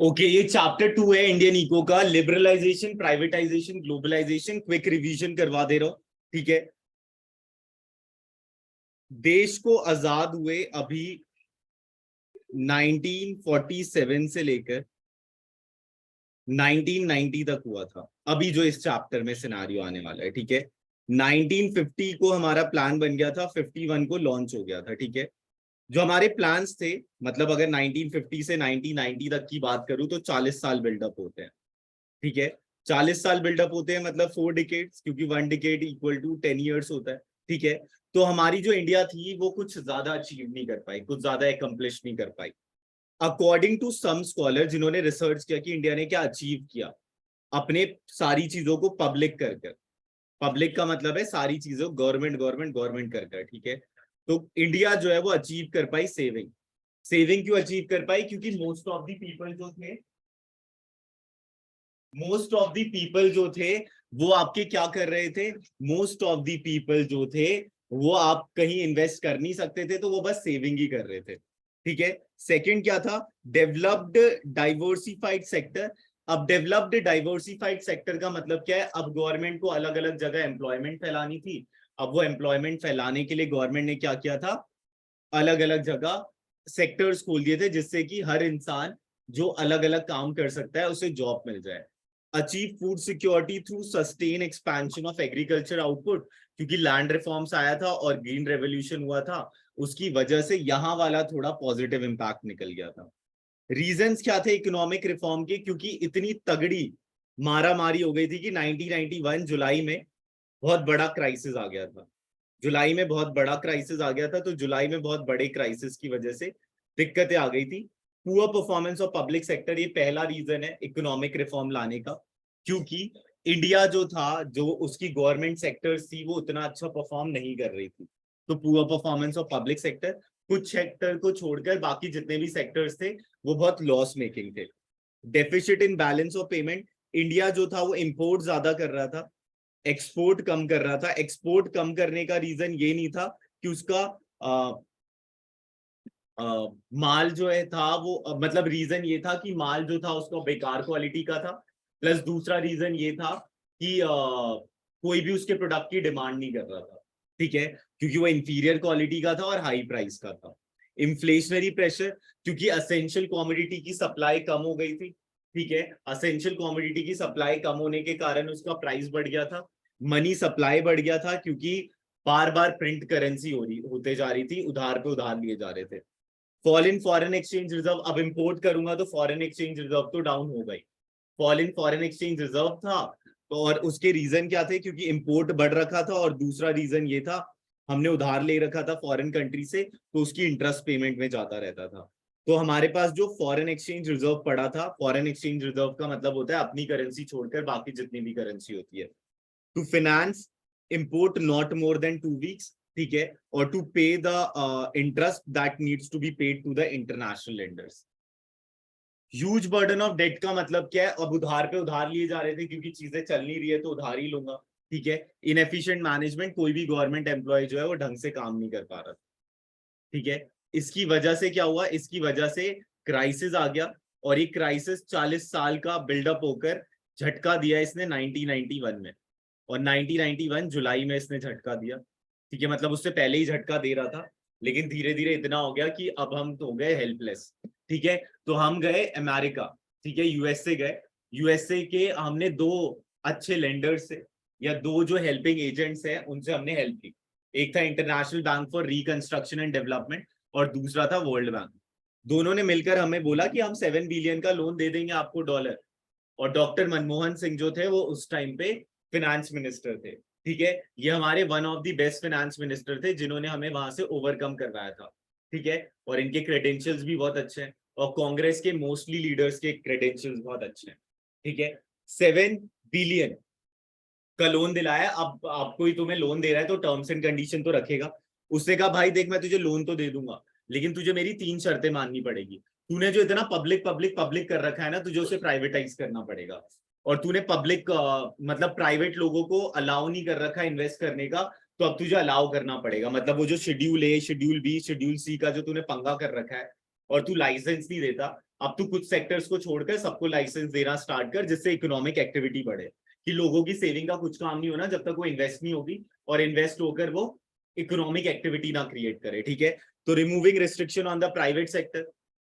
Okay, ये chapter 2 है Indian eco का। Liberalisation, privatisation, globalisation, quick revision करवा दे रहा हूं, ठीक है। देश को आजाद हुए अभी 1947 से लेकर 1990 तक हुआ था। अभी जो इस चैप्टर में सिनारियो आने वाला है, ठीक है। 1950 को हमारा प्लान बन गया था, 51 को लॉन्च हो गया था, ठीक है। जो हमारे प्लान्स थे, मतलब अगर 1950 से 1990 तक की बात करूं तो 40 साल बिल्डअप होते हैं, ठीक है। 40 साल बिल्डअप होते हैं, मतलब 4 डिकेड्स, क्योंकि 1 डिकेड इक्वल टू 10 ईयर्स होता है, ठीक है। तो हमारी जो इंडिया थी वो कुछ ज्यादा अचीव नहीं कर पाई, कुछ ज्यादा एकम्प्लिश नहीं कर पाई। अकॉर्डिंग टू सम स्कॉलर जिन्होंने रिसर्च किया कि इंडिया ने क्या अचीव किया अपने सारी चीजों को पब्लिक कर कर, पब्लिक का मतलब है सारी चीजों गवर्नमेंट गवर्नमेंट गवर्नमेंट कर कर, ठीक है। तो इंडिया जो है वो अचीव कर पाई सेविंग। सेविंग क्यों अचीव कर पाई? क्योंकि मोस्ट ऑफ द पीपल जो थे वो आपके क्या कर रहे थे? मोस्ट ऑफ द पीपल जो थे वो आप कहीं इन्वेस्ट कर नहीं सकते थे, तो वो बस सेविंग ही कर रहे थे, ठीक है। सेकंड क्या था? Developed diversified sector. अब डेवलप्ड डाइवर्सिफाइड सेक्टर का मतलब क्या है? अब गवर्नमेंट को अलग अलग जगह एम्प्लॉयमेंट फैलानी थी। अब वो एम्प्लॉयमेंट फैलाने के लिए गवर्नमेंट ने क्या किया था? अलग अलग जगह सेक्टर्स खोल दिए थे, जिससे कि हर इंसान जो अलग अलग काम कर सकता है उसे जॉब मिल जाए। Achieve food security through sustain expansion of agriculture output, क्योंकि लैंड रिफॉर्म्स आया था और ग्रीन रेवोल्यूशन हुआ था, उसकी वजह से यहाँ वाला थोड़ा पॉजिटिव इंपैक्ट निकल गया था। रीजंस क्या थे इकोनॉमिक रिफॉर्म के? क्योंकि इतनी तगड़ी मारा मारी हो गई थी कि 1991 जुलाई में बहुत बड़ा क्राइसिस आ गया था। जुलाई में बहुत बड़ा क्राइसिस आ गया था, तो जुलाई में बहुत बड़े क्राइसिस की वजह से दिक्कतें आ गई थी। Poor performance of public sector, ये पहला रीजन है इकोनॉमिक रिफॉर्म लाने का, क्योंकि इंडिया जो था, जो उसकी गवर्नमेंट सेक्टर्स थी वो उतना अच्छा परफॉर्म नहीं कर रही थी। तो poor performance of public sector, कुछ सेक्टर को छोड़कर बाकी जितने भी सेक्टर्स थे वो बहुत लॉस मेकिंग थे। Deficit in balance of payment, India जो था वो इंपोर्ट ज्यादा कर रहा था, एक्सपोर्ट कम कर रहा था। एक्सपोर्ट कम करने का रीजन ये नहीं था कि उसका माल जो है था वो मतलब रीजन ये था कि माल जो था उसका बेकार क्वालिटी का था। प्लस दूसरा रीजन ये था कि कोई भी उसके प्रोडक्ट की डिमांड नहीं कर रहा था, ठीक है, क्योंकि वो इंफीरियर क्वालिटी का था और हाई प्राइस का था। इन्फ्लेशनरी प्रेशर, क्योंकि असेंशियल कॉमोडिटी की सप्लाई कम हो गई थी, ठीक है। असेंशियल कॉमोडिटी की सप्लाई कम होने के कारण उसका प्राइस बढ़ गया था। मनी सप्लाई बढ़ गया था, क्योंकि बार बार प्रिंट करेंसी होते जा रही थी, उधार पे उधार लिए जा रहे थे। Fall in foreign exchange reserve, अब इंपोर्ट करूंगा तो फॉरेन एक्सचेंज रिजर्व तो डाउन हो गई। Fall in foreign exchange reserve था, तो और उसके रीजन क्या थे? क्योंकि इंपोर्ट बढ़ रखा था, और दूसरा रीजन ये था हमने उधार ले रखा था फॉरेन कंट्री से, तो उसकी इंटरेस्ट पेमेंट में जाता रहता था। तो हमारे पास जो फॉरेन एक्सचेंज रिजर्व पड़ा था, फॉरेन एक्सचेंज रिजर्व का मतलब होता है अपनी करेंसी छोड़कर बाकी जितनी भी करेंसी होती है, to finance import not more than 2 weeks, ठीक है, और to pay the interest that needs to be paid to the international lenders. Huge burden of debt का मतलब क्या है? अब उधार पे उधार लिए जा रहे थे, क्योंकि चीजें चल नहीं रही है तो उधार ही लूंगा, ठीक है। इनएफिशिएंट मैनेजमेंट, कोई भी गवर्नमेंट एम्प्लॉय जो है वो ढंग से काम नहीं कर पा रहा, ठीक है। इसकी वजह से क्या हुआ? इसकी वजह से क्राइसिस आ गया, और ये क्राइसिस 40 साल का बिल्डअप होकर झटका दिया इसने 1991 में, और 1991 जुलाई में इसने झटका दिया, ठीक है। मतलब उससे पहले ही झटका दे रहा था, लेकिन धीरे धीरे इतना हो गया कि अब हम तो हो गए हेल्पलेस, ठीक है। तो हम गए अमेरिका, ठीक है, यूएसए गए। यूएसए के हमने दो अच्छे लेंडर्स से, या दो जो हेल्पिंग एजेंट्स हैं उनसे हमने हेल्प की। एक था international bank for reconstruction and development, और दूसरा था वर्ल्ड बैंक। दोनों ने मिलकर हमें बोला कि हम 7 बिलियन का लोन दे देंगे आपको डॉलर। और डॉक्टर मनमोहन सिंह जो थे वो उस टाइम पे फिनेंस मिनिस्टर थे, ठीक है। ये हमारे one of the best finance minister थे, जिन्होंने हमें वहां से ओवरकम करवाया था, ठीक है। और इनके क्रेडेंशियल्स भी बहुत अच्छे हैं, और कांग्रेस के मोस्टली लीडर्स के क्रेडेंशियल्स बहुत अच्छे हैं, ठीक है। 7 बिलियन का लोन दिलाया। अब आपको ही तुम्हें लोन दे रहा है तो टर्म्स एंड कंडीशन तो रखेगा। उसने कहा भाई देख, मैं तुझे लोन तो दे दूंगा, लेकिन तुझे मेरी 3 शर्तें माननी पड़ेगी। तूने जो इतना पब्लिक पब्लिक पब्लिक कर रखा है ना, तुझे उसे प्राइवेटाइज करना पड़ेगा। और तूने पब्लिक मतलब प्राइवेट लोगों को अलाउ नहीं कर रखा इन्वेस्ट करने का, तो अब तुझे अलाउ करना पड़ेगा। मतलब वो जो शेड्यूल ए, शेड्यूल बी, शेड्यूल सी का जो तूने पंगा कर रखा है, और तू लाइसेंस नहीं देता, अब तू कुछ सेक्टर्स को छोड़कर सबको लाइसेंस देना स्टार्ट कर, जिससे इकोनॉमिक एक्टिविटी बढ़े, कि लोगों की सेविंग का कुछ काम नहीं होना जब तक वो इन्वेस्ट नहीं होगी, और इन्वेस्ट होकर वो इकोनॉमिक एक्टिविटी ना क्रिएट करे, ठीक है। तो removing restriction on the private sector,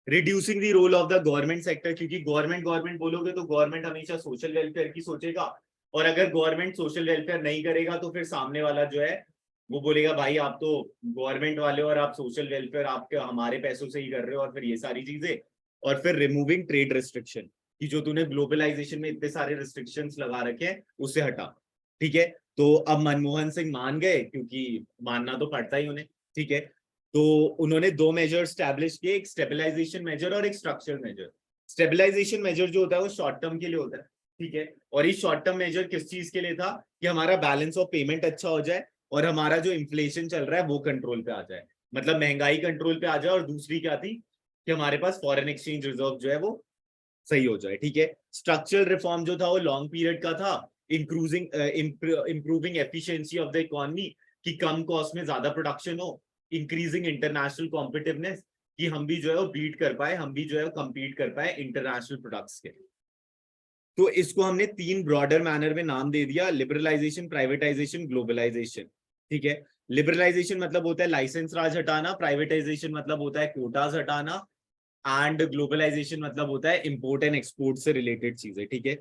reducing the role of the government sector, क्योंकि गवर्नमेंट गवर्नमेंट बोलोगे तो गवर्नमेंट हमेशा सोशल वेलफेयर की सोचेगा, और अगर गवर्नमेंट सोशल वेलफेयर नहीं करेगा तो फिर सामने वाला जो है वो बोलेगा भाई आप तो गवर्नमेंट वाले और आप सोशल वेलफेयर आपके हमारे पैसों से ही कर रहे हो, और फिर ये सारी चीजें। और फिर रिमूविंग ट्रेड रिस्ट्रिक्शन, कि जो तूने ग्लोबलाइजेशन में इतने सारे रिस्ट्रिक्शंस लगा रखे हैं उसे हटा, ठीक है। तो अब मनमोहन सिंह मान गए, क्योंकि मानना तो पड़ता ही उन्हें, ठीक है। तो उन्होंने दो मेजर स्टैब्लिश किए, एक स्टेबलाइजेशन मेजर और एक स्ट्रक्चरल मेजर। स्टेबलाइजेशन मेजर जो होता है वो शॉर्ट टर्म के लिए होता है, ठीक है। और ये शॉर्ट टर्म मेजर किस चीज के लिए था, कि हमारा बैलेंस ऑफ पेमेंट अच्छा हो जाए और हमारा जो इन्फ्लेशन चल रहा है वो कंट्रोल पे आ जाए, मतलब महंगाई कंट्रोल पे आ जाए। और दूसरी क्या थी, कि हमारे पास फॉरेन एक्सचेंज रिजर्व जो है वो सही हो जाए, ठीक है। स्ट्रक्चरल रिफॉर्म जो था वो लॉन्ग पीरियड का था, improving efficiency of the economy, कि कम कॉस्ट में ज्यादा प्रोडक्शन हो, इंक्रीजिंग इंटरनेशनल कॉम्पिटिटिवनेस, कि हम भी जो है वो बीट कर पाए, हम भी जो है वो कम्पीट कर पाए इंटरनेशनल प्रोडक्ट्स के। तो इसको हमने तीन ब्रॉडर मैनर में नाम दे दिया, लिबरलाइजेशन, प्राइवेटाइजेशन, ग्लोबलाइजेशन, ठीक है। लिबरलाइजेशन मतलब होता है लाइसेंस राज हटाना, प्राइवेटाइजेशन मतलब होता है कोटाज हटाना, एंड ग्लोबलाइजेशन मतलब होता है इंपोर्ट एंड एक्सपोर्ट से रिलेटेड चीजें, ठीक है।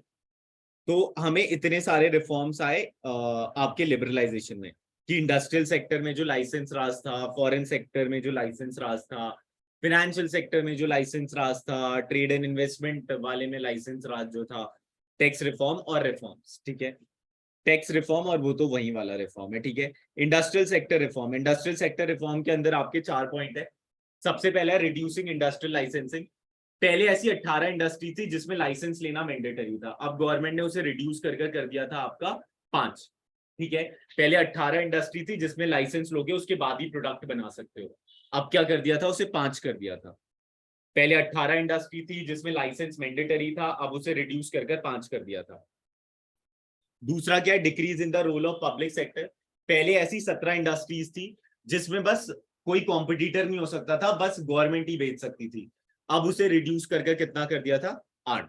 तो हमें इतने सारे रिफॉर्म्स आए आपके लिबरलाइजेशन में, कि इंडस्ट्रियल सेक्टर में जो लाइसेंस राज था, फॉरेन सेक्टर में जो लाइसेंस राज था, फाइनेंशियल सेक्टर में जो लाइसेंस राज था, ट्रेड एंड इन्वेस्टमेंट वाले में लाइसेंस राज जो था, टैक्स रिफॉर्म और रिफॉर्म्स, ठीक है। टैक्स रिफॉर्म और वो तो वही वाला रिफॉर्म है, ठीक है। Industrial sector reform, industrial sector reform के अंदर आपके 4 पॉइंट है। सबसे पहला है रिड्यूसिंग इंडस्ट्रियल लाइसेंसिंग। पहले ऐसी 18 इंडस्ट्री थी जिसमें लाइसेंस लेना मैंडेटरी था, अब गवर्नमेंट ने उसे रिड्यूस कर दिया था आपका 5, ठीक है। पहले 18 इंडस्ट्री थी जिसमें लाइसेंस लोगे उसके बाद ही प्रोडक्ट बना सकते हो, अब क्या कर दिया था, उसे 5 कर दिया था। पहले 18 इंडस्ट्री थी जिसमें लाइसेंस मैंडेटरी था, अब उसे रिड्यूस कर 5 कर दिया था। दूसरा क्या है, decrease in the role of public sector. पहले ऐसी 17 इंडस्ट्रीज थी जिसमें बस कोई कॉम्पिटिटर नहीं हो सकता था, बस गवर्नमेंट ही बेच सकती थी, अब उसे रिड्यूस कर कितना कर दिया था, 8,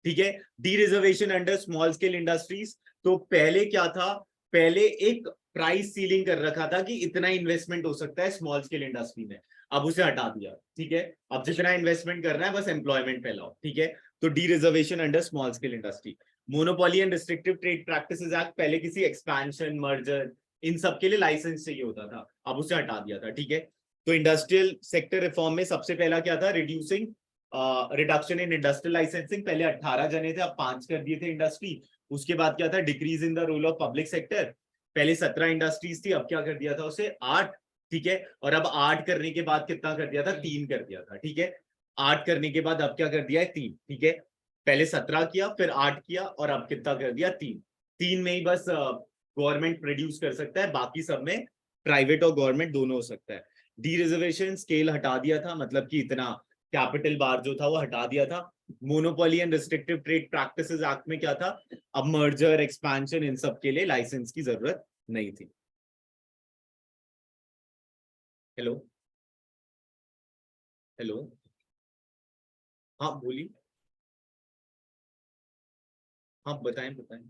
ठीक है। D reservation under small scale industries, तो पहले क्या था, पहले एक प्राइस सीलिंग कर रखा था कि इतना इन्वेस्टमेंट हो सकता है स्मॉल स्केल इंडस्ट्री में, अब उसे हटा दिया, ठीक है। अब जितना इन्वेस्टमेंट करना है बस एम्प्लॉयमेंट फैलाओ, ठीक है। तो D reservation under small scale industry. Monopoly and restrictive trade practices act, पहले किसी एक्सपेंशन मर्जर इन सब के लिए लाइसेंस चाहिए होता था, अब उसे हटा दिया था, ठीक है। तो इंडस्ट्रियल सेक्टर रिफॉर्म में सबसे पहला क्या था, reducing reduction in industrial licensing, पहले 18 जने थे अब 5 कर दिए थे इंडस्ट्री। उसके बाद क्या था, decrease in the role of public sector, पहले 17 इंडस्ट्रीज थी अब क्या कर दिया था उसे 8, ठीक है। और अब 8 करने के बाद कितना कर दिया था, 3 कर दिया था, ठीक है। 8 करने के बाद अब क्या कर दिया है, 3, ठीक है। पहले 17 किया फिर 8 किया और अब कितना कर दिया, 3। 3 में ही बस गवर्नमेंट प्रोड्यूस कर सकता है, बाकी सब में प्राइवेट और गवर्नमेंट दोनों हो सकता है। डी रिजर्वेशन स्केल हटा दिया था, मतलब कि इतना कैपिटल बार जो था वो हटा दिया था। Monopoly and restrictive trade practices act में क्या था, अब मर्जर एक्सपेंशन इन सब के लिए लाइसेंस की जरूरत नहीं थी। हेलो, हेलो, हाँ बोलिए, हाँ बताएं बताएं।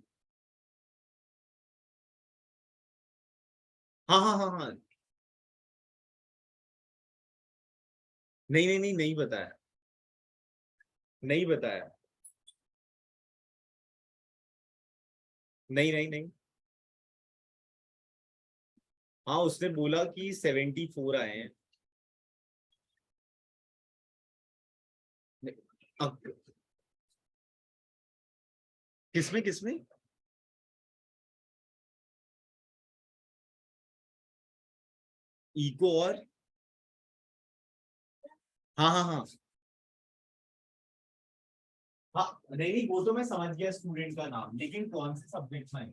हाँ हाँ हाँ हाँ, नहीं नहीं नहीं नहीं बताया, नहीं बताया, नहीं नहीं नहीं। हाँ उसने बोला कि 74 आए हैं। अब किसमें किसमें, इको और, हाँ हाँ हाँ हाँ, नहीं नहीं वो तो मैं समझ गया स्टूडेंट का नाम, लेकिन कौन से सब्जेक्ट में,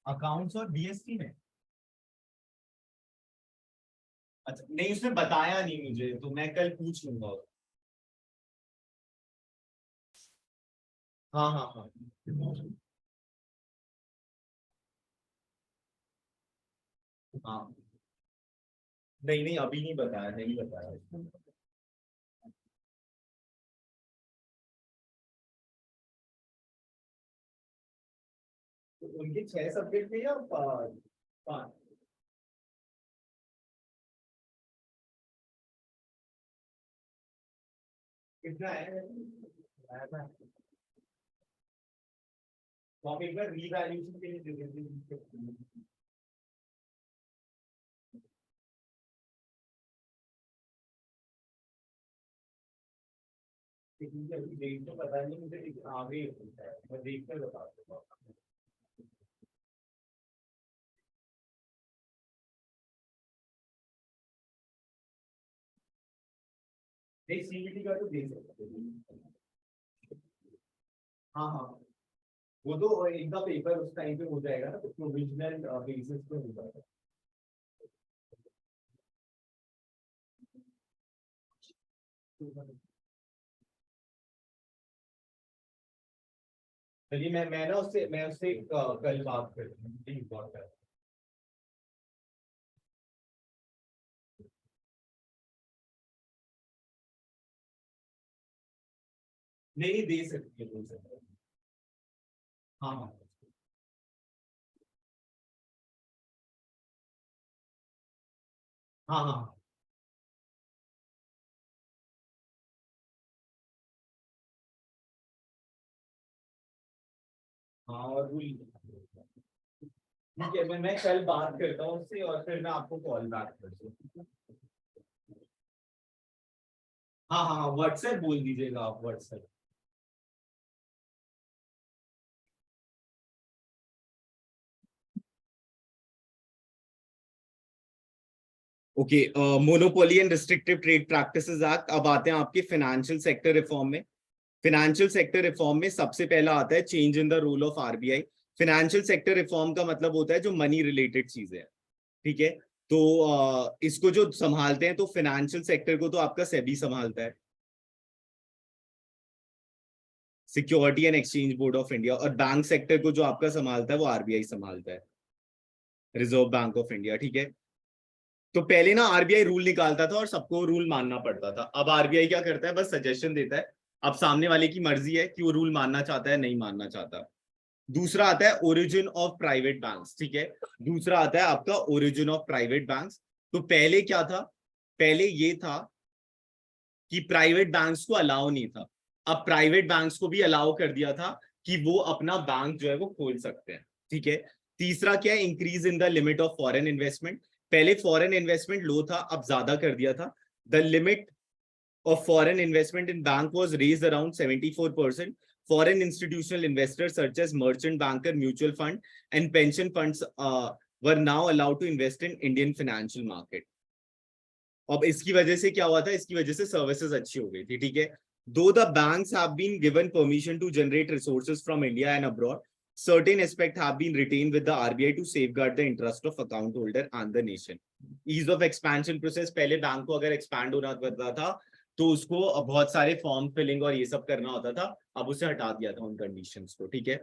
अकाउंट्स और बीएससी में। अच्छा नहीं उसने बताया नहीं मुझे, तो मैं कल पूछ लूंगा। हाँ हाँ हाँ हाँ नहीं नहीं, अभी नहीं बताया, नहीं बताया। तो उनके 6 सब्जेक्ट थे या 5? कितना है? आया था। तो आप एक बार रीवैल्यूएशन के लिए दे देते। डेट तो पता नहीं मुझे, आगे होता है, मैं देख कर बता दूंगा। नहीं, सीबीटी का तो दे सकते हैं। हाँ हाँ, वो तो एक का पेपर उस टाइम पे हो जाएगा ना, तो प्रोविजनल बेसिस पे हो जाएगा। चलिए, मैं उससे कल बात करता हूँ, ठीक है। नहीं नहीं, दे सकती है, दे सकती है। हाँ हाँ हाँ हाँ हाँ, और वो ठीक है, मैं कल बात करता हूँ उससे और फिर मैं आपको कॉल बैक करता हूँ। हाँ हाँ, व्हाट्सएप बोल दीजिएगा आप, WhatsApp. Okay, monopoly and restrictive trade practices act. अब आते हैं आपके फाइनेंशियल सेक्टर रिफॉर्म में। फाइनेंशियल सेक्टर रिफॉर्म में सबसे पहला आता है change in the role of RBI. Financial sector reform का मतलब होता है जो मनी रिलेटेड चीजें हैं, ठीक है। तो इसको जो संभालते हैं, तो फाइनेंशियल सेक्टर को तो आपका सेबी संभालता है, security and exchange board of India. और बैंक सेक्टर को जो आपका संभालता है वो आरबीआई संभालता है, रिजर्व बैंक ऑफ इंडिया, ठीक है। तो पहले ना आरबीआई रूल निकालता था और सबको रूल मानना पड़ता था। अब आरबीआई क्या करता है, बस सजेशन देता है। अब सामने वाले की मर्जी है कि वो रूल मानना चाहता है, नहीं मानना चाहता। दूसरा आता है ओरिजिन ऑफ प्राइवेट बैंक्स, ठीक है। दूसरा आता है आपका ओरिजिन ऑफ प्राइवेट बैंक्स। तो पहले क्या था, पहले ये था कि प्राइवेट बैंक्स को अलाउ नहीं था। अब प्राइवेट बैंक्स को भी अलाउ कर दिया था कि वो अपना बैंक जो है वो खोल सकते हैं, ठीक है। तीसरा क्या है, increase in the limit of foreign investment. पहले फॉरेन इन्वेस्टमेंट लो था, अब ज्यादा कर दिया था। The limit of foreign investment in bank was raised around 74%. Foreign institutional investors such as merchant banker, mutual fund, and pension funds were now allowed to invest in Indian financial market. अब इसकी वजह से क्या हुआ था, इसकी वजह से सर्विसेज अच्छी हो गई थी, ठीक है। दो the banks have been given permission to generate resources from India and abroad, certain aspects have been retained with the RBI to safeguard the interest of account holder and the nation. Ease of expansion process, पहले bank को अगर expand होना पड़ता था तो उसको बहुत सारे फॉर्म फिलिंग और ये सब करना होता था, अब उसे हटा दिया था उन कंडीशंस को, ठीक है।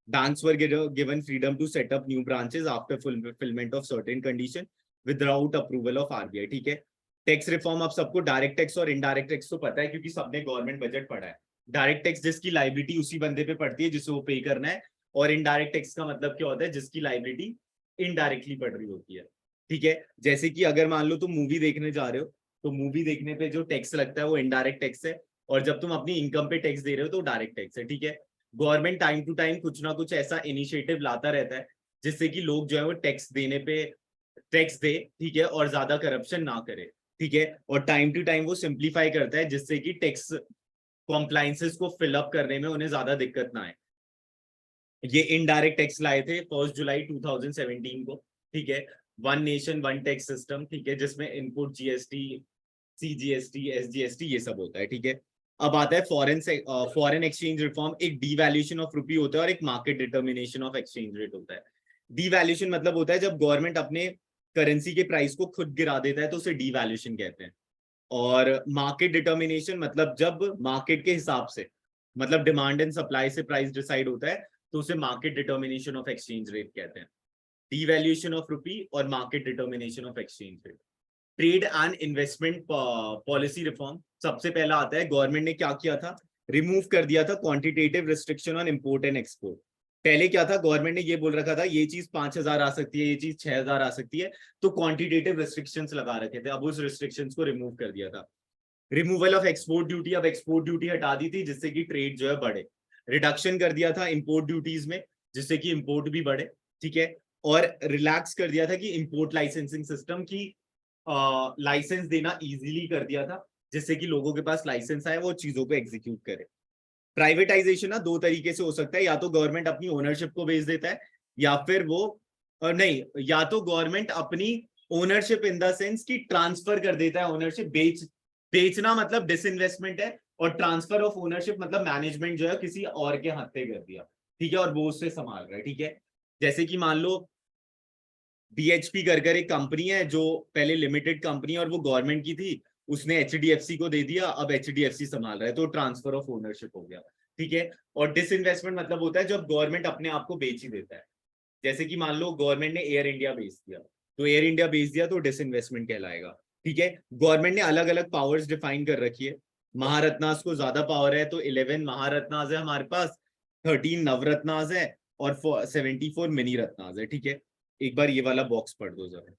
Banks were given freedom to set up new branches after fulfillment of certain condition without approval of RBI, ठीक है। टैक्स रिफॉर्म, अब सबको डायरेक्ट टैक्स और इनडायरेक्ट टैक्स तो पता है क्योंकि सबने गवर्नमेंट बजट पढ़ा है। डायरेक्ट टैक्स जिसकी लाइबिलिटी उसी बंदे पे पड़ती है जिसे वो पे करना है, और इनडायरेक्ट टैक्स का मतलब क्या होता है, जिसकी लाइबिलिटी इनडायरेक्टली पड़ रही होती है, ठीक है। जैसे कि अगर मान लो तुम मूवी देखने जा रहे हो, तो मूवी देखने पे जो टैक्स लगता है वो इनडायरेक्ट टैक्स है, और जब तुम अपनी इनकम पे टैक्स दे रहे हो तो डायरेक्ट टैक्स है, ठीक है। गवर्नमेंट टाइम टू टाइम कुछ ना कुछ ऐसा इनिशिएटिव लाता रहता है जिससे कि लोग जो है वो टैक्स देने पे टैक्स दे, ठीक है, और ज्यादा करप्शन ना करे, ठीक है। और टाइम टू टाइम वो सिंप्लीफाई करता है जिससे कि टैक्स कॉम्प्लाइंसेस को फिलअप करने में उन्हें ज्यादा दिक्कत ना आए। ये इनडायरेक्ट टैक्स लाए थे 1 जुलाई 2017 को, ठीक है। One nation one tax system, ठीक है, जिसमें इनपुट जीएसटी, सीजीएसटी, एसजीएसटी ये सब होता है, ठीक है। अब आता है फॉरेन से फॉरेन एक्सचेंज रिफॉर्म। एक डीवैल्यूएशन ऑफ रुपी होता है और एक market determination of exchange rate होता है। डीवैल्यूएशन मतलब होता है जब गवर्नमेंट अपने करेंसी के प्राइस को खुद गिरा देता है तो उसे डीवैल्यूएशन कहते हैं। और मार्केट डिटर्मिनेशन मतलब जब मार्केट के हिसाब से, मतलब डिमांड एंड सप्लाई से प्राइस डिसाइड होता है, तो उसे market determination of exchange rate कहते हैं। डीवैल्यूएशन ऑफ रुपी और market determination of exchange rate. Trade and investment policy reform सबसे पहला आता है। गवर्नमेंट ने क्या किया था, रिमूव कर दिया था quantitative restriction on import and export. पहले क्या था, गवर्नमेंट ने ये बोल रखा था ये चीज 5,000 आ सकती है, ये चीज 6,000 आ सकती है, तो क्वांटिटेटिव रिस्ट्रिक्शंस लगा रखे थे। अब उस रिस्ट्रिक्शंस को रिमूव कर दिया था। रिमूवल ऑफ एक्सपोर्ट ड्यूटी, अब एक्सपोर्ट ड्यूटी हटा दी थी जिससे कि ट्रेड जो है बढ़े। रिडक्शन कर दिया था इंपोर्ट ड्यूटीज में जिससे कि इंपोर्ट भी बढ़े, ठीक है। और रिलैक्स कर दिया था कि इंपोर्ट लाइसेंसिंग सिस्टम की लाइसेंस देना इजीली कर दिया था जिससे कि लोगों के पास लाइसेंस आए वो चीजों को एग्जीक्यूट करे। प्राइवेटाइजेशन ना दो तरीके से हो सकता है, या तो गवर्नमेंट अपनी ओनरशिप को बेच देता है या फिर वो नहीं, या तो गवर्नमेंट अपनी ओनरशिप इन द सेंस की ट्रांसफर कर देता है ओनरशिप। बेचना मतलब डिसइन्वेस्टमेंट है, और ट्रांसफर ऑफ ओनरशिप मतलब मैनेजमेंट जो है किसी और के हाथ पे कर दिया, ठीक है, और वो उससे संभाल रहा है, ठीक है। जैसे कि मान लो बीएचपी कर एक कंपनी है जो पहले लिमिटेड कंपनी है और वो गवर्नमेंट की थी, उसने एचडीएफसी को दे दिया, अब एचडीएफसी संभाल रहा है, तो ट्रांसफर ऑफ ओनरशिप हो गया, ठीक है। और डिसइन्वेस्टमेंट मतलब होता है जब गवर्नमेंट अपने आप को बेच ही देता है। जैसे कि मान लो गवर्नमेंट ने एयर इंडिया बेच दिया, तो एयर इंडिया बेच दिया तो डिसइन्वेस्टमेंट कहलाएगा, ठीक है। गवर्नमेंट ने अलग अलग पावर्स डिफाइन कर रखी है। महारत्नास को ज्यादा पावर है, तो 11 महारत्नास है हमारे पास, 13 नवरत्नास है, और 74 मिनी रत्नास है, ठीक है। एक बार ये वाला बॉक्स पढ़ दो जरा।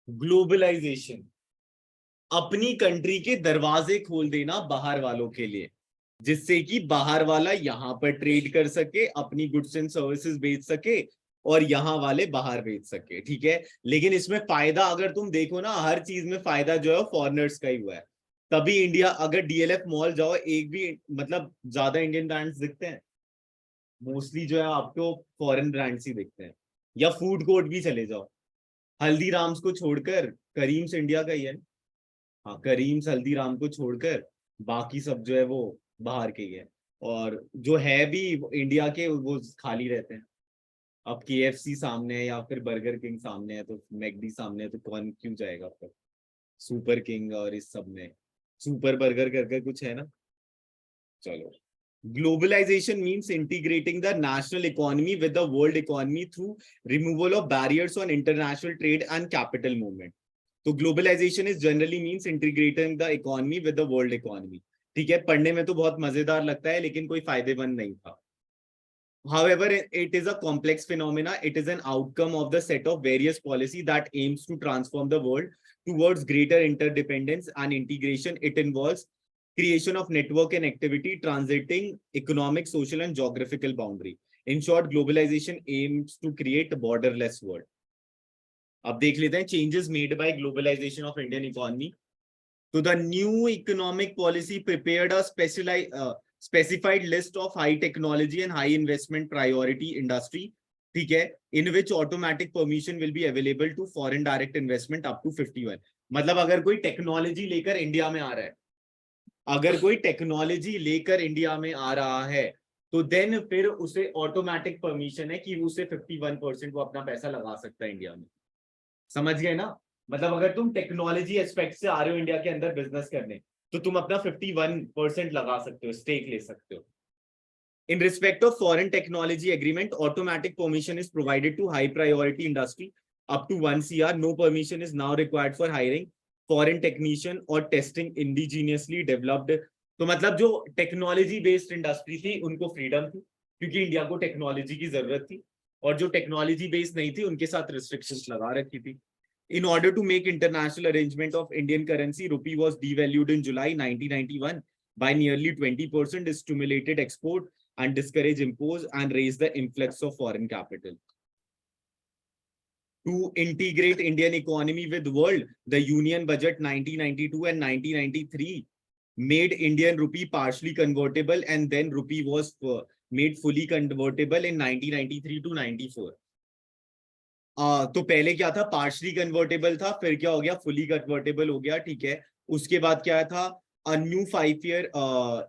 ग्लोबलाइजेशन, अपनी कंट्री के दरवाजे खोल देना बाहर वालों के लिए, जिससे कि बाहर वाला यहाँ पर ट्रेड कर सके, अपनी गुड्स एंड सर्विसेज बेच सके, और यहाँ वाले बाहर बेच सके, ठीक है। लेकिन इसमें फायदा अगर तुम देखो ना, हर चीज में फायदा जो है फॉरेनर्स का ही हुआ है। तभी इंडिया, अगर डीएलएफ मॉल जाओ, एक भी मतलब ज्यादा इंडियन ब्रांड्स दिखते हैं, मोस्टली जो है आपको फॉरेन ब्रांड्स ही दिखते हैं। या फूड कोर्ट भी चले जाओ, हल्दीराम्स को छोड़कर, करीम्स इंडिया का ही है, हाँ करीम्स हल्दीराम को छोड़कर बाकी सब जो है वो बाहर के ही है, और जो है भी इंडिया के वो खाली रहते हैं। अब केएफसी सामने है या फिर बर्गर किंग सामने है, तो मैकडी सामने है, तो कौन क्यों जाएगा फिर सुपर किंग और इस सब में, सुपर बर्गर करके कुछ है ना। चलो, globalization means integrating the national economy with the world economy through removal of barriers on international trade and capital movement. तो globalization is generally means integrating the economy with the world economy. ठीक है, पढ़ने में तो बहुत मजेदार लगता है लेकिन कोई फायदेमंद नहीं था। However, it is a complex phenomena. It is an outcome of the set of various policy that aims to transform the world towards greater interdependence and integration. It involves creation of network and activity transiting economic, social, and geographical boundary. In short, globalization aims to create a borderless world. अब देख लेते हैं changes made by globalization of Indian economy. So the new economic policy prepared a specified list of high technology and high investment priority industry, ठीक है, in which automatic permission will be available to foreign direct investment up to 51. मतलब अगर कोई technology लेकर India में आ रहा है, अगर कोई टेक्नोलॉजी लेकर इंडिया में आ रहा है, तो देन फिर उसे ऑटोमेटिक परमिशन है कि उसे 51% वो अपना पैसा लगा सकता है इंडिया में। समझ गए ना, मतलब अगर तुम टेक्नोलॉजी एस्पेक्ट से आ रहे हो इंडिया के अंदर बिजनेस करने, तो तुम अपना 51% लगा सकते हो, स्टेक ले सकते हो। In respect of foreign technology agreement, automatic permission is provided to high priority industry up to 1 CR. No permission is now required for hiring foreign technician or testing indigenously developed. तो मतलब जो technology based industry थी उनको freedom थी क्योंकि India को technology की जरूरत थी, और जो टेक्नोलॉजी बेस्ड नहीं थी उनके साथ रिस्ट्रिक्शंस लगा रखी थी। In order to make international arrangement of Indian currency, rupee was devalued in July 1991 by nearly 20%, stimulated export and discourage impose and raise the influx of foreign capital. To integrate Indian economy with world, the Union Budget 1992 and 1993 made Indian rupee partially convertible, and then rupee was made fully convertible in 1993 to 94. तो पहले क्या था, partially convertible था, फिर क्या हो गया, fully convertible हो गया, ठीक है। उसके बाद क्या था, a new 5-year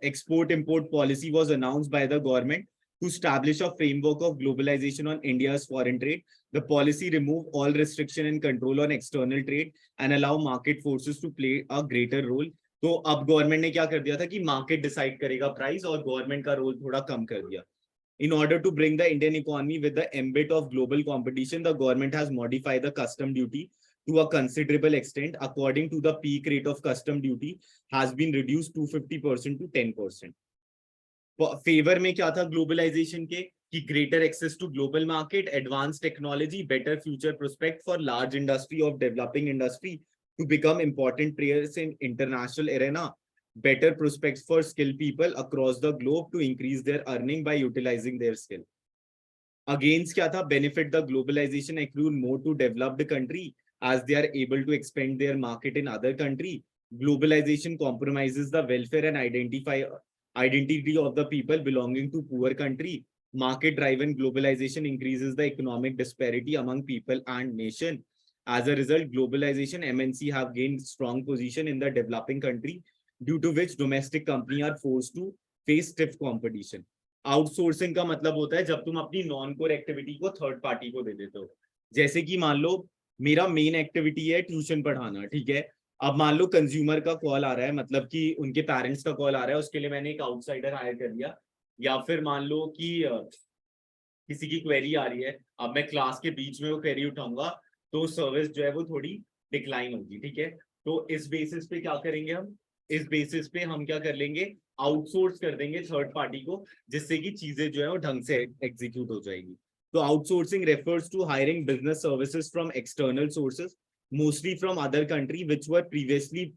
export import policy was announced by the government to establish a framework of globalization on India's foreign trade. The policy remove all restriction and control on external trade and allow market forces to play a greater role. तो अब government ने क्या कर दिया था कि market decide करेगा price, और गवर्नमेंट का रोल थोड़ा कम कर दिया। In order to bring the Indian economy with the ambit of global competition, the government has modified the custom duty to a considerable extent. According to the peak rate of custom duty has been reduced to 50% to 10%. Favor में क्या था globalization के कि greater access to global market, advanced technology, better future prospect for large industry of developing industry to become important players in international arena, better prospects for skilled people across the globe to increase their earning by utilizing their skill. Against kya tha, benefit the globalization accrue more to developed country as they are able to expand their market in other country. Globalization compromises the welfare and identity of the people belonging to poor country. Market driven globalization increases the economic disparity among people and nation. As a result, globalization MNC have gained strong position in the developing country, due to which domestic company are forced to face stiff competition. Outsourcing का मतलब होता है जब तुम अपनी non core activity को third party को दे देते हो। जैसे कि मान लो मेरा मेन एक्टिविटी है ट्यूशन पढ़ाना, ठीक है, अब मान लो कंज्यूमर का कॉल आ रहा है, मतलब कि उनके पेरेंट्स का कॉल आ रहा है, उसके लिए मैंने एक आउटसाइडर हायर कर लिया, या फिर मान लो कि किसी की क्वेरी आ रही है, अब मैं क्लास के बीच में वो क्वेरी उठाऊंगा तो सर्विस जो है वो थोड़ी डिक्लाइन होगी, ठीक है। तो इस बेसिस पे क्या करेंगे हम, इस बेसिस पे हम क्या कर लेंगे, आउटसोर्स कर देंगे थर्ड पार्टी को, जिससे कि चीजें जो है वो ढंग से एग्जीक्यूट हो जाएगी। तो outsourcing refers to hiring business services from external sources, mostly from other country which were previously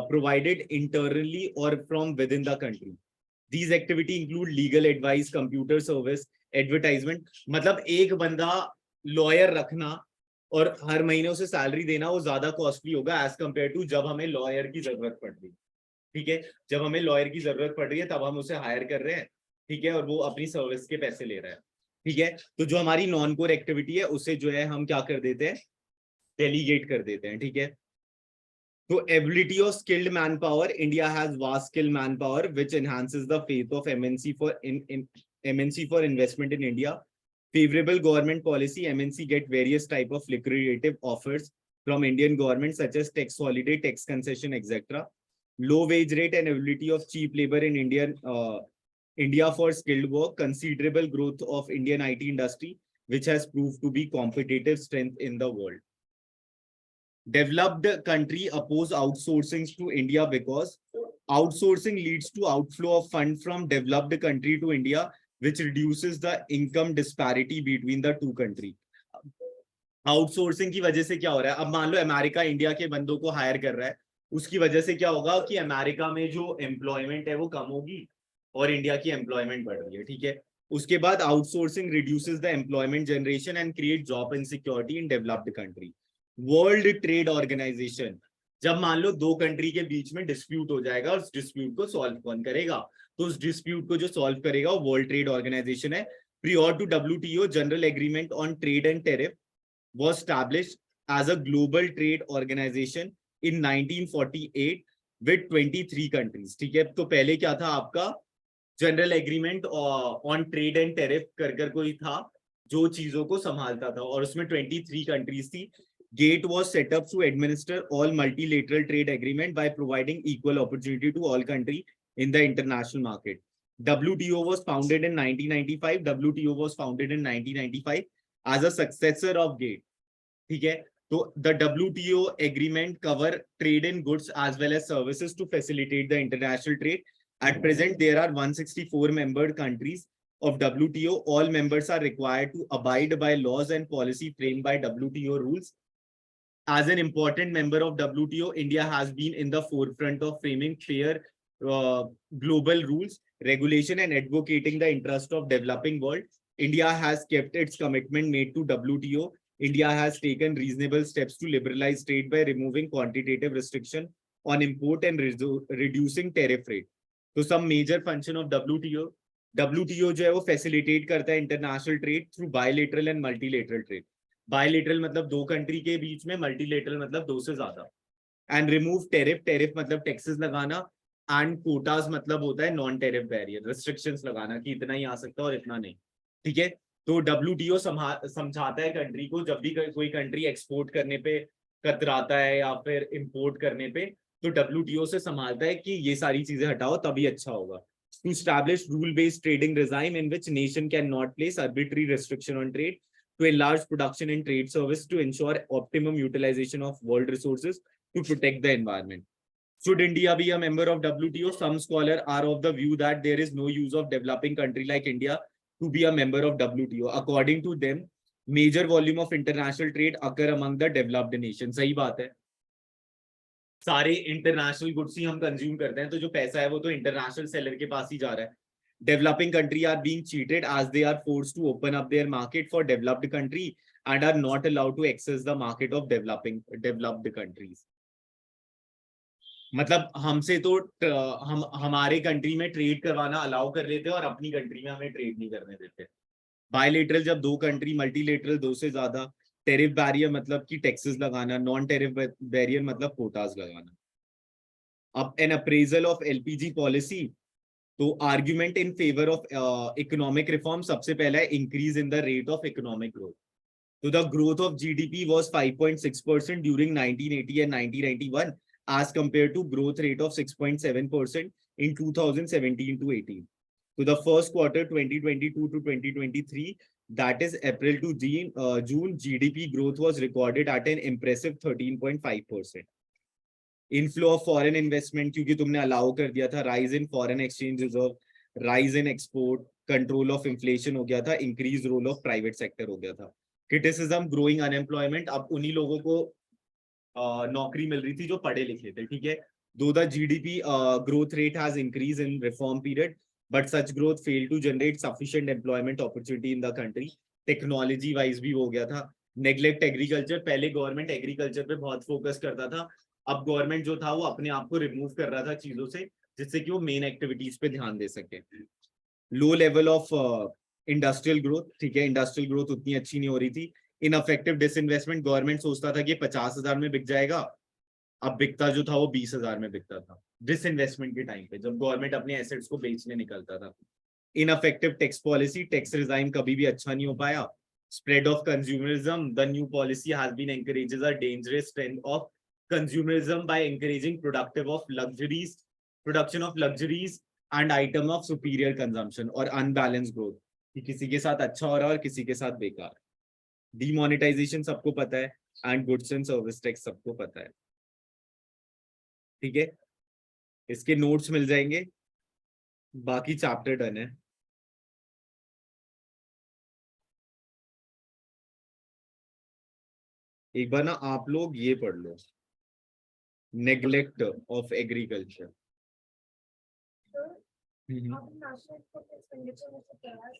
provided internally or from within the country. These activity include legal advice, computer service, advertisement. मतलब एक बंदा lawyer रखना और हर महीने उसे salary देना वो ज्यादा कॉस्टली होगा एज कंपेयर टू जब हमें लॉयर की जरूरत पड़ रही है, ठीक है। जब हमें लॉयर की जरूरत पड़ रही है तब हम उसे हायर कर रहे हैं, ठीक है, और वो अपनी सर्विस के पैसे ले रहा है, ठीक है, तो जो हमारी नॉन कोर एक्टिविटी है उसे जो है हम क्या कर देते हैं, डेलीगेट कर देते हैं। ठीक है, तो ability of skilled manpower, India has vast skilled manpower which enhances the faith of MNC for investment in India. Favorable government policy, MNC get various type of lucrative offers from Indian government such as tax holiday, tax concession, etc. Low wage rate and ability of cheap labor in India for skilled work, considerable growth of Indian IT industry, which has proved to be competitive strength in the world. Developed country oppose outsourcing to India because outsourcing leads to outflow of fund from developed country to India, which reduces the income disparity between the two country. Outsourcing की वजह से क्या हो रहा है, अब मान लो America India के बंदों को हायर कर रहा है, उसकी वजह से क्या होगा कि अमेरिका में जो एम्प्लॉयमेंट है वो कम होगी और इंडिया की एम्प्लॉयमेंट बढ़ रही है। ठीक है, उसके बाद outsourcing reduces the employment generation and create job insecurity in developed country. World trade organization, जब मान लो दो कंट्री के बीच में डिस्प्यूट हो जाएगा, उस डिस्प्यूट को सॉल्व कौन करेगा, तो उस डिस्प्यूट को जो सॉल्व करेगा वो वर्ल्ड ट्रेड ऑर्गेनाइजेशन है। Prior to WTO general agreement on trade and tariff was established as a global trade organization in 1948 with 23 countries। ठीक है, तो पहले क्या था आपका general agreement on trade and tariff कर कोई था जो चीजों को संभालता था, और उसमें 23 कंट्रीज थी। GATT was set up to administer all multilateral trade agreement by providing equal opportunity to all country in the international market. WTO was founded in 1995. WTO was founded in 1995 as a successor of GATE। ठीक है, तो the WTO agreement cover trade in goods as well as services to facilitate the international trade. At present, there are 164 member countries of WTO. All members are required to abide by laws and policy framed by WTO rules. As an important member of WTO, India has been in the forefront of framing fair global rules, regulation, and advocating the interest of developing world. India has kept its commitment made to WTO. India has taken reasonable steps to liberalize trade by removing quantitative restriction on import and reducing tariff rate. So some major function of WTO जो है वो facilitate करता है international trade through bilateral and multilateral trade. Bilateral मतलब दो country के बीच में, multilateral मतलब दो से ज्यादा. And remove tariff मतलब टैक्सेस लगाना, and quotas मतलब होता है नॉन टेरिफ बैरियर, restrictions लगाना कि इतना ही आ सकता है और इतना नहीं। ठीक है, तो WTO समझाता है कंट्री को, जब भी कोई कंट्री एक्सपोर्ट करने पे कतराता है या फिर इंपोर्ट करने पे, तो WTO से संभालता है कि ये सारी चीजें हटाओ तभी अच्छा होगा। To establish rule-based trading regime in which nation cannot place arbitrary restriction on trade, to enlarge production and trade service, to ensure optimum utilization of world resources, to protect the environment. Should India be a member of WTO? Some scholars are of the view that there is no use of developing country like India to be a member of WTO. According to them, major volume of international trade occur among the developed nations. सही बात है, सारे international goods ही हम consume करते हैं, तो जो पैसा है वो तो इंटरनेशनल सेलर के पास ही जा रहा है। Developing country are being cheated as they are forced to open up their market for developed country and are not allowed to access the market of developed countries. मतलब हमसे तो हम हमारे कंट्री में ट्रेड करवाना अलाउ कर लेते हैं और अपनी कंट्री में हमें ट्रेड नहीं करने देते। बायलेटरल जब दो कंट्री, मल्टीलेटरल दो से ज्यादा, टेरिफ बैरियर मतलब कि टैक्सेस लगाना, नॉन टेरिफ बैरियर मतलब कोटास लगाना। अब an appraisal of LPG policy, तो argument in favour of economic reform, सबसे पहला है increase in the rate of economic growth. तो the growth of GDP was 5.6% during 1980 and 1991 as compared to growth rate of 6.7% in 2017 to 18. So the first quarter 2022 to 2023, that is April to June, GDP growth was recorded at an impressive 13.5%. Inflow of foreign investment, क्योंकि तुमने allow कर दिया था, rise in foreign exchange reserve, rise in export, control of inflation हो गया था, increase role of private sector हो गया था। Criticism, growing unemployment, अब उन्हीं लोगों को नौकरी मिल रही थी जो पढ़े लिखे थे। ठीक है, though the GDP growth rate has increased in reform period, but such growth failed to generate sufficient employment opportunity in the country. Technology wise भी हो गया था। नेग्लेक्ट एग्रीकल्चर, पहले गवर्नमेंट एग्रीकल्चर पे बहुत फोकस करता था, अब गवर्नमेंट जो था वो अपने आप को रिमूव कर रहा था चीजों से, जिससे कि वो मेन एक्टिविटीज पे ध्यान दे सके। Low level of industrial growth, ठीक है, इंडस्ट्रियल ग्रोथ उतनी अच्छी नहीं हो रही थी। इनअफेक्टिव डिसइन्वेस्टमेंट, गवर्नमेंट सोचता था कि 50,000 में बिक जाएगा, अब बिकता जो था वो 20,000 में बिकता था डिसइन्वेस्टमेंट के टाइम पे, जब गवर्नमेंट अपने एसेट्स को बेचने निकलता था। Ineffective tax policy, tax regime कभी भी अच्छा नहीं हो पाया। Spread of consumerism, the new policy has been encourages a dangerous trend of consumerism by encouraging productive of luxuries production of luxuries and item of superior consumption और unbalance growth, कि किसी के साथ अच्छा हो रहा है और किसी के साथ बेकार। डीमोनेटाइजेशन सबको पता है, and goods and service tax सबको पता है, ठीक है, इसके नोट्स मिल जाएंगे, बाकी चैप्टर डन है। एक बार ना आप लोग ये पढ़ लो, नेग्लेक्ट ऑफ एग्रीकल्चर। आप नेशनल एक्सपेंडिचर में से क्या है?